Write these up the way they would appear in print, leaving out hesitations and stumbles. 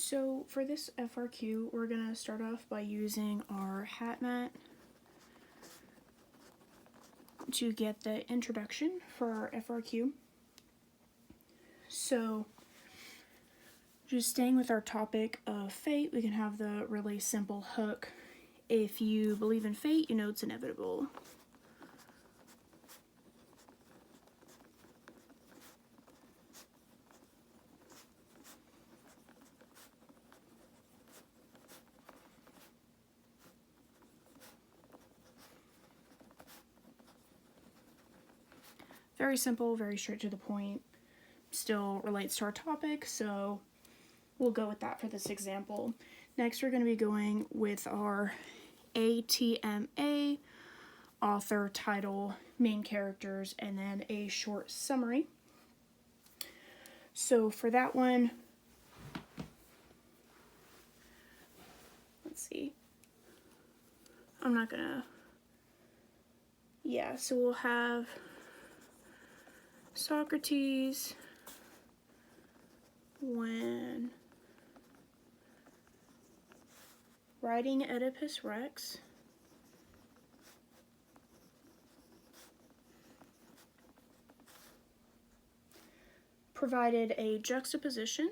So for this FRQ, we're going to start off by using our hat mat to get the introduction for our FRQ. So just staying with our topic of fate, we can have the really simple hook. If you believe in fate, you know it's inevitable. Very simple, very straight to the point, still relates to our topic, so we'll go with that for this example. Next, we're going to be going with our ATMA, author, title, main characters, and then a short summary. So for that one, let's see. So we'll have Socrates when writing Oedipus Rex provided a juxtaposition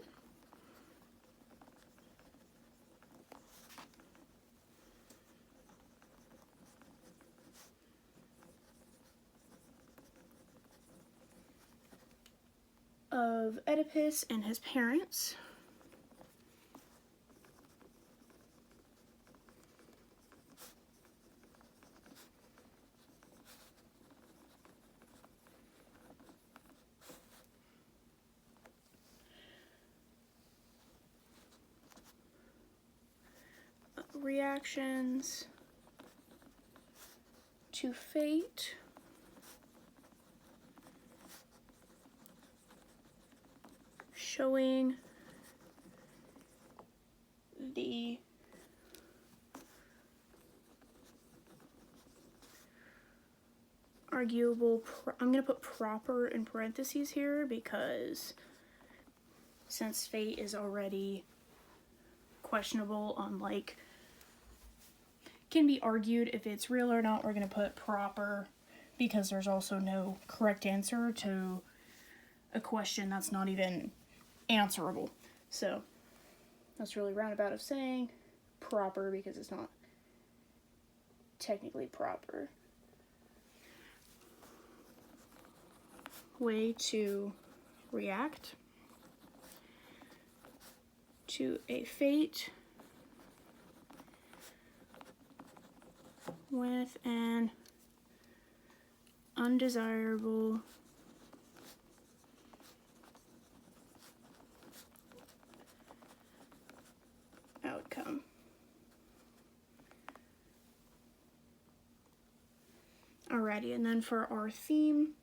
of Oedipus and his parents, reactions to fate, showing the arguable, I'm going to put proper in parentheses here because since fate is already questionable on like can be argued if it's real or not, we're going to put proper because there's also no correct answer to a question that's not even answerable. So that's really roundabout of saying proper because it's not technically proper. Way to react to a fate with an undesirable outcome. Alrighty, and then for our theme,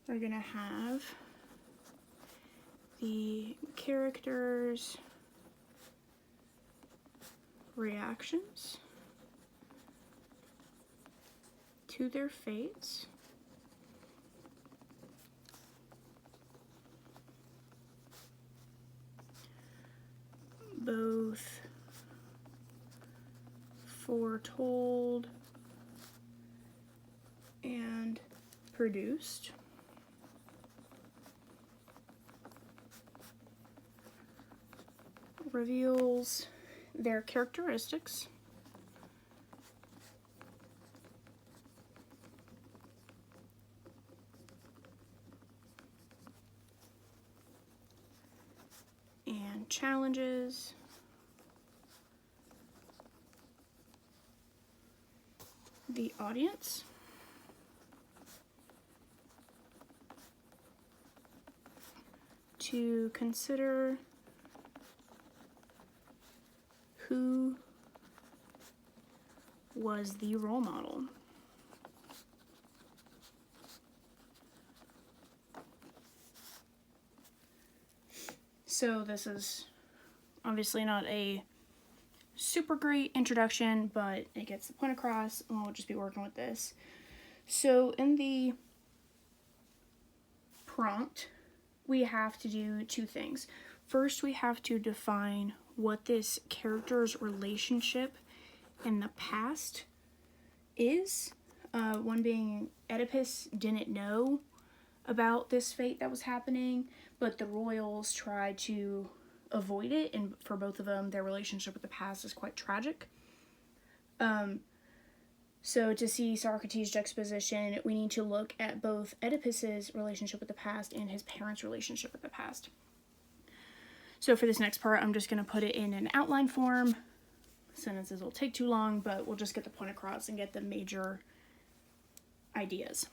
we're gonna have the characters' reactions to their fates, both foretold and produced. Reveals their characteristics, and challenges the audience to consider who was the role model. So this is obviously not a super great introduction, but it gets the point across, and we'll just be working with this. So in the prompt, we have to do two things. First, we have to define what this character's relationship in the past is. One being Oedipus didn't know about this fate that was happening, but the royals tried to avoid it, and for both of them, their relationship with the past is quite tragic. So to see Socrates' juxtaposition, we need to look at both Oedipus's relationship with the past and his parents' relationship with the past. So for this next part, I'm just going to put it in an outline form. Sentences will take too long, but we'll just get the point across and get the major ideas.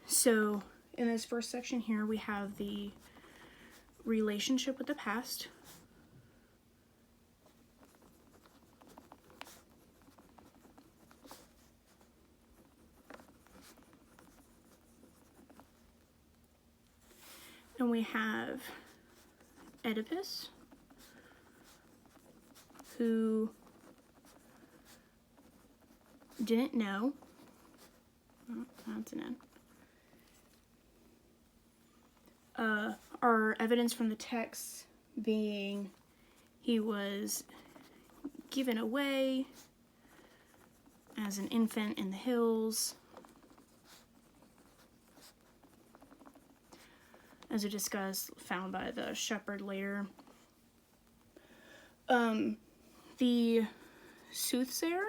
So in this first section here, we have the relationship with the past. And we have Oedipus, who didn't know. Oh, that's an N. Our evidence from the text being he was given away as an infant in the hills, as we discussed, found by the shepherd later. The soothsayer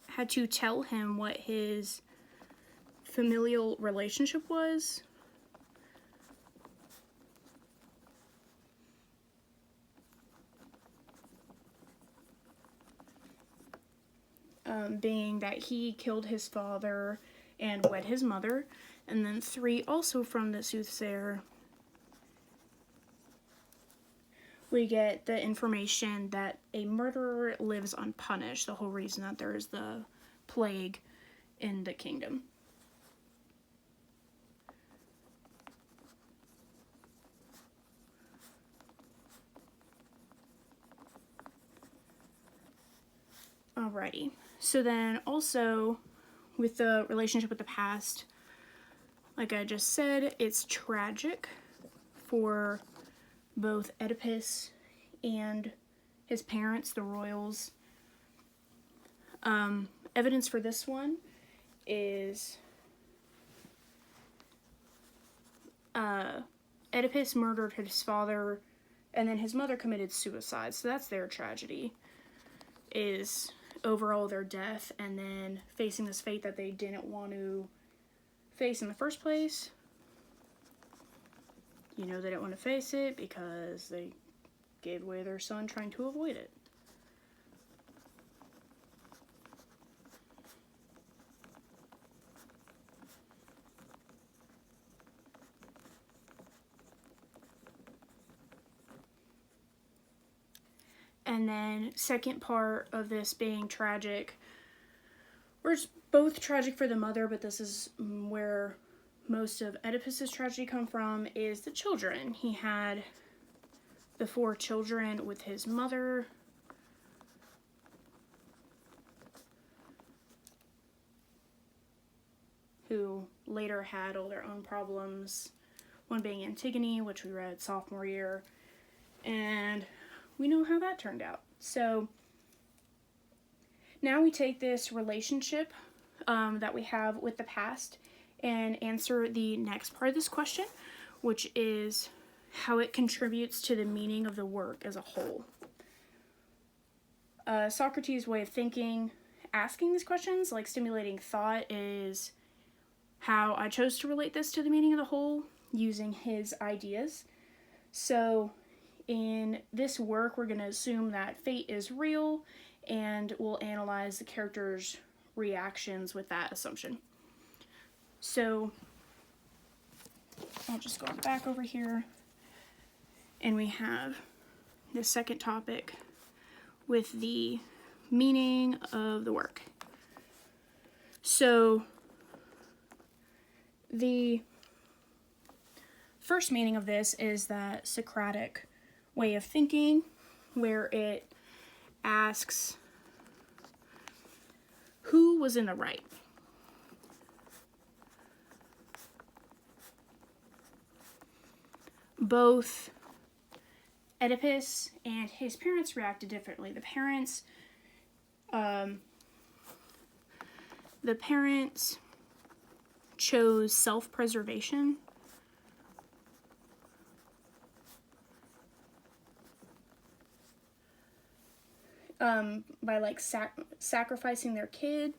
had to tell him what his familial relationship was. Being that he killed his father and wed his mother. And then 3, also from the soothsayer, we get the information that a murderer lives unpunished, the whole reason that there is the plague in the kingdom. Alrighty, so then also with the relationship with the past, like I just said, it's tragic for both Oedipus and his parents, the royals. Evidence for this one is Oedipus murdered his father, and then his mother committed suicide. So that's their tragedy, is overall their death, and then facing this fate that they didn't want to face in the first place. You know, they didn't want to face it because they gave away their son trying to avoid it. And then second part of this being tragic, where it's both tragic for the mother, but this is where most of Oedipus's tragedy come from, is the children. He had the 4 children with his mother. Who later had all their own problems. One being Antigone, which we read sophomore year. And we know how that turned out. So now we take this relationship that we have with the past and answer the next part of this question, which is how it contributes to the meaning of the work as a whole. Socrates' way of thinking, asking these questions, like stimulating thought, is how I chose to relate this to the meaning of the whole, using his ideas. So in this work, we're going to assume that fate is real, and we'll analyze the characters' reactions with that assumption. So I'll just go back over here, and we have the second topic with the meaning of the work. So the first meaning of this is that Socratic way of thinking, where it asks who was in the right. Both Oedipus and his parents reacted differently. The parents chose self-preservation. By like sacrificing their kid.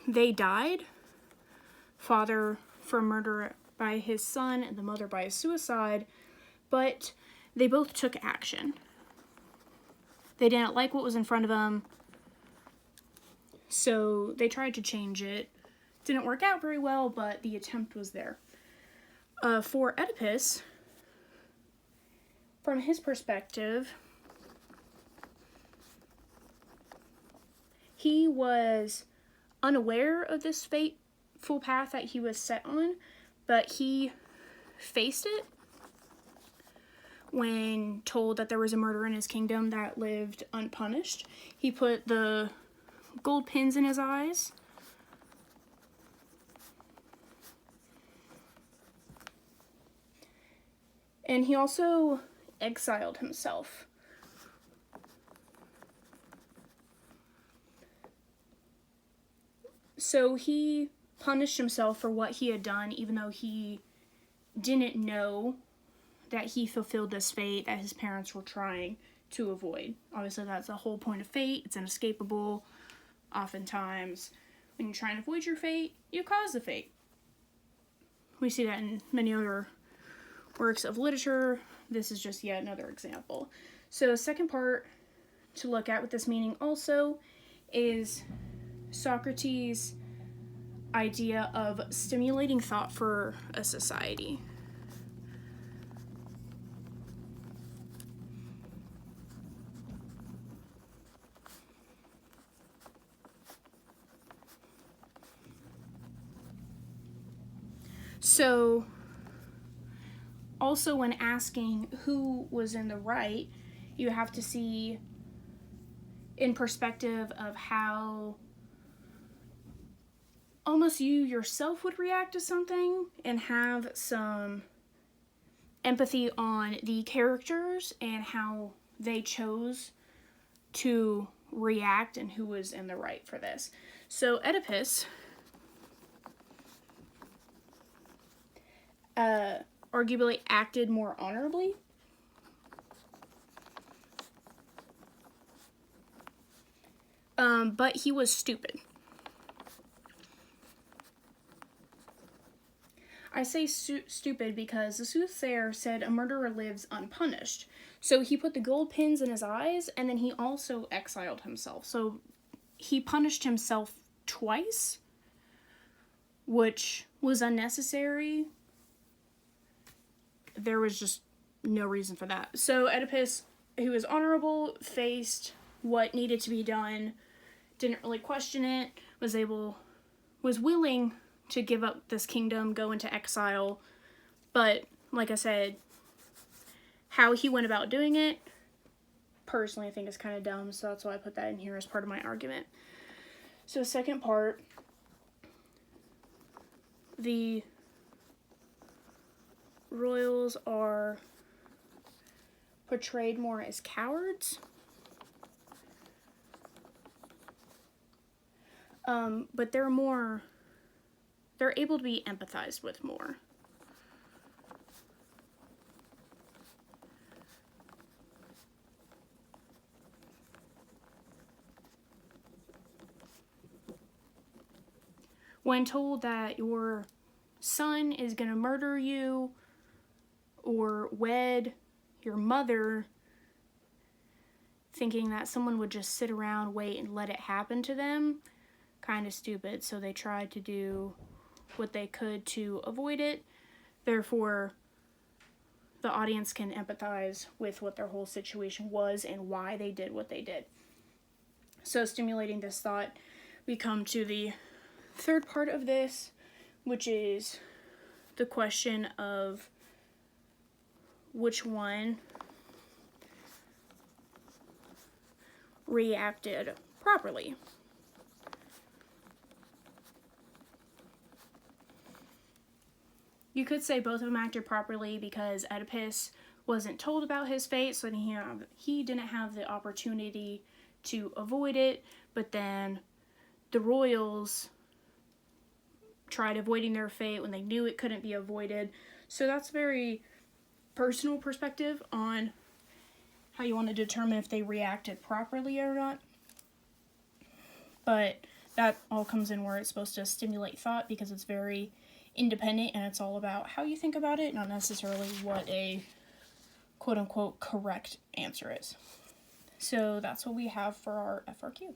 They died. Father for murder by his son and the mother by suicide, but they both took action. They didn't like what was in front of them, so they tried to change it. Didn't work out very well, but the attempt was there. For Oedipus, from his perspective, he was unaware of this fateful path that he was set on, but he faced it when told that there was a murderer in his kingdom that lived unpunished. He put the gold pins in his eyes. And he also exiled himself. So he punished himself for what he had done, even though he didn't know that he fulfilled this fate that his parents were trying to avoid. Obviously, that's the whole point of fate. It's inescapable. Oftentimes, when you're trying to avoid your fate, you cause the fate. We see that in many other works of literature. This is just yet another example. So the second part to look at with this meaning also is Socrates' idea of stimulating thought for a society. So, also when asking who was in the right, you have to see in perspective of how almost you yourself would react to something and have some empathy on the characters and how they chose to react and who was in the right for this. So Oedipus arguably acted more honorably. But he was stupid. I say stupid because the soothsayer said a murderer lives unpunished. So he put the gold pins in his eyes, and then he also exiled himself. So he punished himself twice, which was unnecessary. There was just no reason for that. So Oedipus, who was honorable, faced what needed to be done, didn't really question it, was willing to give up this kingdom, go into exile, but like I said, how he went about doing it, personally I think is kind of dumb, so that's why I put that in here as part of my argument. So second part, the royals are portrayed more as cowards, but they're able to be empathized with more. When told that your son is going to murder you or wed your mother, thinking that someone would just sit around, wait, and let it happen to them, kind of stupid. So they tried to do what they could to avoid it. Therefore, the audience can empathize with what their whole situation was and why they did what they did. So stimulating this thought, we come to the third part of this, which is the question of which one reacted properly. You could say both of them acted properly because Oedipus wasn't told about his fate, so he didn't have the opportunity to avoid it, but then the royals tried avoiding their fate when they knew it couldn't be avoided. So that's a very personal perspective on how you want to determine if they reacted properly or not. But that all comes in where it's supposed to stimulate thought, because it's very independent and it's all about how you think about it, not necessarily what a quote-unquote correct answer is. So that's what we have for our FRQ.